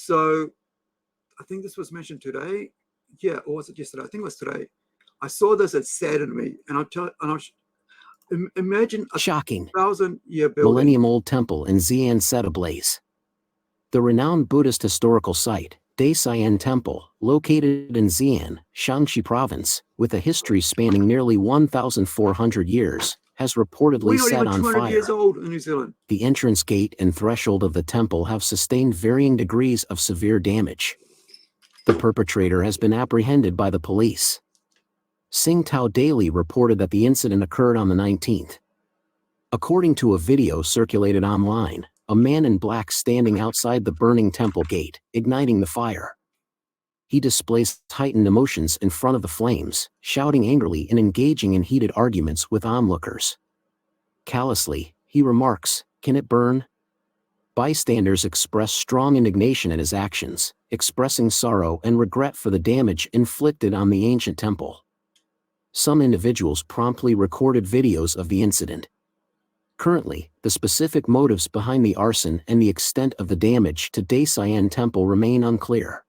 So I think this was mentioned today. Yeah, or was it yesterday? I think it was today. I saw this, it saddened me. And imagine a Shocking. 1,000-year building. Millennium-old temple in Xi'an set ablaze. The renowned Buddhist historical site, Daesayan Temple, located in Xi'an, Shaanxi Province, with a history spanning nearly 1,400 years, has reportedly set on fire. We're not even 200 years old in New Zealand. The entrance gate and threshold of the temple have sustained varying degrees of severe damage. The perpetrator has been apprehended by the police. Singtao Daily reported that the incident occurred on the 19th. According to a video circulated online, a man in black standing outside the burning temple gate, igniting the fire. He displays heightened emotions in front of the flames, shouting angrily and engaging in heated arguments with onlookers. Callously, he remarks, "Can it burn?" Bystanders express strong indignation at his actions, expressing sorrow and regret for the damage inflicted on the ancient temple. Some individuals promptly recorded videos of the incident. Currently, the specific motives behind the arson and the extent of the damage to Daesayan Temple remain unclear.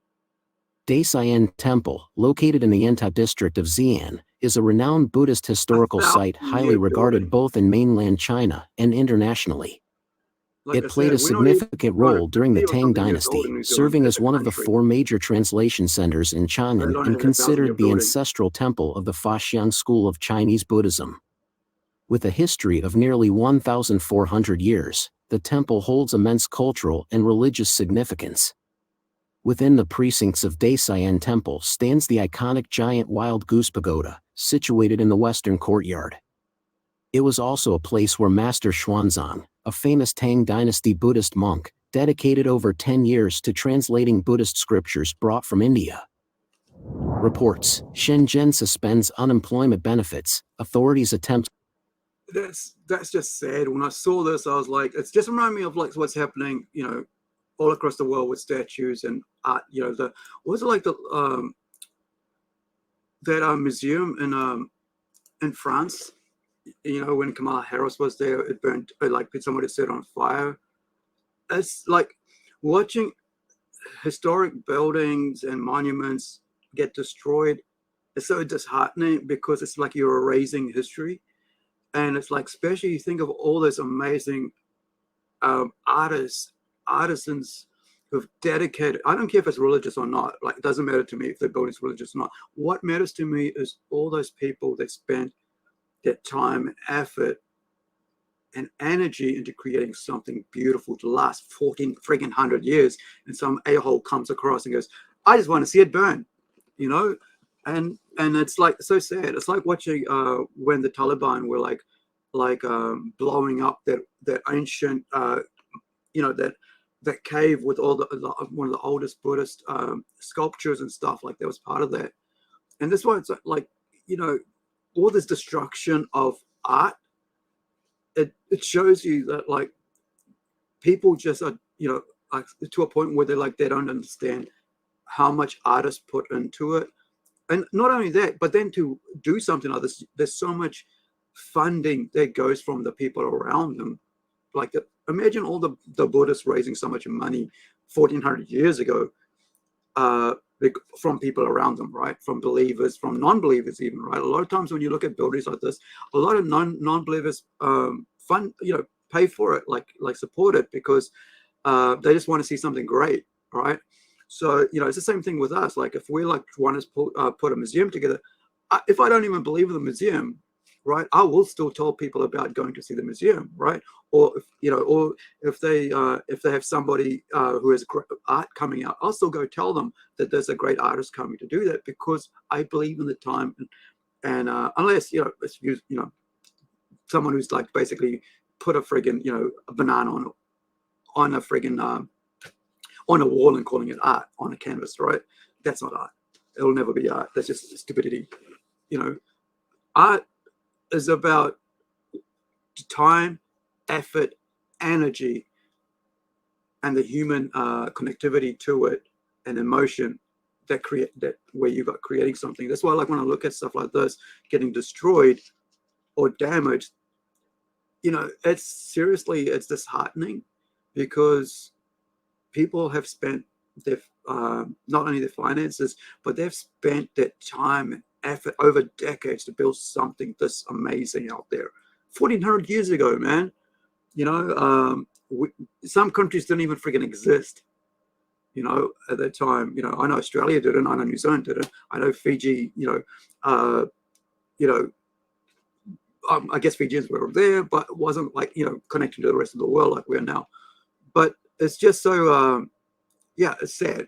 Daesayan Temple, located in the Yenta district of Xi'an, is a renowned Buddhist historical site highly regarded both in mainland China and internationally. It played a significant role during the Tang Dynasty, serving as one of the 4 major translation centers in Chang'an and considered the ancestral temple of the Faxiang school of Chinese Buddhism. With a history of nearly 1,400 years, the temple holds immense cultural and religious significance. Within the precincts of Daesayan Temple stands the iconic giant wild goose pagoda, situated in the western courtyard. It was also a place where Master Xuanzang, a famous Tang Dynasty Buddhist monk, dedicated over 10 years to translating Buddhist scriptures brought from India. Reports: Shenzhen suspends unemployment benefits, authorities attempt. That's just sad. When I saw this, I was like, it's just reminding me of like what's happening, all across the world with statues and art. That museum in France. When Kamala Harris was there, it burned, someone had set on fire. It's like watching historic buildings and monuments get destroyed. It's so disheartening because it's like you're erasing history. And it's like, especially you think of all those amazing artisans who've dedicated, I don't care if it's religious or not, like it doesn't matter to me if the building's religious or not. What matters to me is all those people that spent their time and effort and energy into creating something beautiful to last 14 friggin' 100 years, and some a-hole comes across and goes, I just want to see it burn, and it's like so sad. It's like watching when the Taliban were blowing up that ancient that cave with all the one of the oldest Buddhist sculptures and stuff. Like that was part of that. And this one, it's like all this destruction of art. It shows you that like people just are to a point where they don't understand how much artists put into it. And not only that, but then to do something like this, there's so much funding that goes from the people around them. Like, imagine all the Buddhists raising so much money 1,400 years ago from people around them, right? From believers, from non-believers even, right? A lot of times when you look at buildings like this, a lot of non-believers pay for it, like support it because they just want to see something great, right? So, it's the same thing with us. Like if we want to put a museum together, if I don't even believe in the museum, right, I will still tell people about going to see the museum, right? Or if they have somebody who has art coming out, I'll still go tell them that there's a great artist coming to do that because I believe in the time. And unless it's someone who's like basically put a friggin' a banana on a friggin' on a wall and calling it art on a canvas, right? That's not art. It'll never be art. That's just stupidity. Art is about time, effort, energy, and the human connectivity to it and emotion that where you got creating something. That's why, like when I look at stuff like this getting destroyed or damaged, it's disheartening because people have spent not only their finances, but they've spent their time and effort over decades to build something this amazing out there. 1400 years ago, man. You know, some countries didn't even freaking exist. You know, at that time. You know, I know Australia didn't. I know New Zealand didn't. I know Fiji. You know, I guess Fijians were there, but it wasn't like, you know, connecting to the rest of the world like we are now. But it's just so, yeah, it's sad.